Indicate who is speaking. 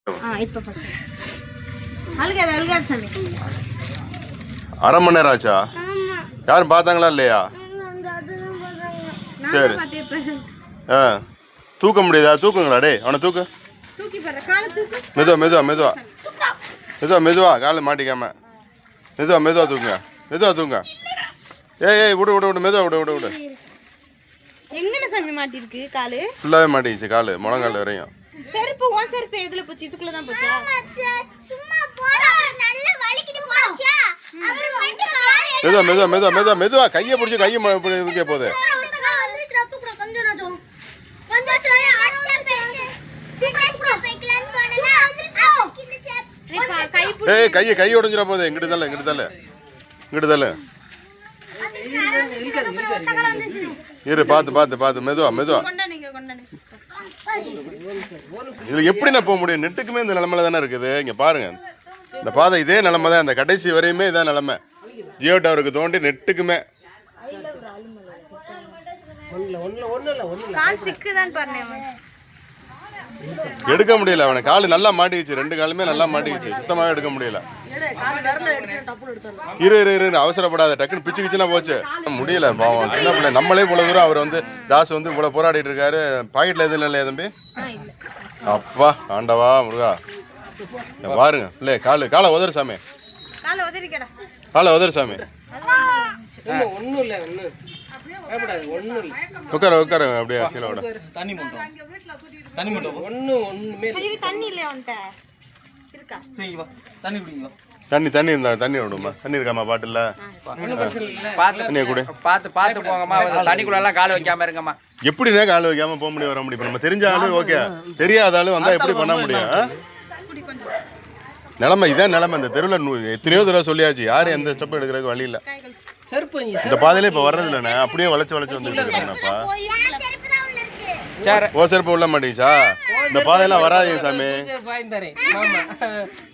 Speaker 1: இப்போ ஃபர்ஸ்ட் அழுகாத சாமி.
Speaker 2: அரை மணி நேரம் ஆச்சா? யாரும் பார்த்தாங்களா இல்லையா? சரி. ஆ தூக்க முடியாதா? தூக்குங்களா? டே அவனை தூக்கு. மெதுவா காலை மாட்டிக்காம மெதுவா தூக்குங்க. ஏய் விடு மெதுவா.
Speaker 1: எங்கன சாமி மாட்டிருக்கு காலு?
Speaker 2: ஃபுல்லாவே மாட்டிச்சு காலு, முழங்கால் வரையும்.
Speaker 1: செருப்பு எதுல போச்சு? இதுக்குள்ள தான் போச்சா? சும்மா போற நல்ல வலிக்கிட்டு போச்சா?
Speaker 2: மெதுவா கையை பிடிச்சி வைக்க போகுது. ஏய் கை உடைஞ்சிட போகுது. இங்கிட்டு தள்ள இரு. பார்த்து மெதுவா. இதுல எப்படி நான் போக முடியும்? நெட்டுக்குமே இந்த நிலைமையில தானே இருக்குது. இங்க பாருங்க, இந்த பாதை இதே நிலைமை தான். இந்த கடைசி வரையுமே இதான் நிலைமை. ஜியோ டவருக்கு தோண்டி நெட்டுக்குமே எடுக்க முடியல. அவனை காலு நல்லா மாட்டிக்கிச்சு, 2 காலுமே நல்லா மாட்டிக்கிச்சு. சுத்தமாவே எடுக்க முடியல. இரு அவசரப்படாத. டக்குன்னு பிச்சுக்கிச்சுன்னா போச்சு. முடியல பாவம், சின்ன பிள்ளை. நம்மளே இவ்வளவு தூரம் அவர் தாஸ் இவ்வளவு போராடிட்டு இருக்காரு. பாக்கெட்ல எதுவும் இல்லையா தம்பி? அப்பா ஆண்டவா முருகா, பாருங்க பிள்ளை காலை உதறு சாமி. உட்கார அப்படியே கீழே விட. தண்ணி இருந்தா தண்ணி விடுமா? தண்ணி இருக்காமா பாட்டில்ல?
Speaker 3: பாத்து போங்கம்மா. தண்ணிக்குள்ள எல்லாம் கால வைக்காம இருங்கம்மா.
Speaker 2: எப்படின்னா கால வைக்காம போக முடியும், வர முடியும்? நம்ம தெரிஞ்ச ஆளு ஓகே, தெரியாத ஆளு வந்தா எப்படி பண்ண முடியும்? நிலைமை இதான் நிலைமை. இந்த தெருவில் எத்தனையோ தடவை சொல்லியாச்சு, யாரும் எந்த ஸ்டெப் எடுக்கிறதுக்கு வழி இல்லை. இந்த பாதையில இப்ப வர்றது இல்லைண்ணே, அப்படியே வளைச்சு வந்துட்டு இருக்கேன்ப்பா. ஓ செருப்பு உள்ள மாட்டீங்கச்சா? இந்த பாதையெல்லாம் வராதீங்க சாமி.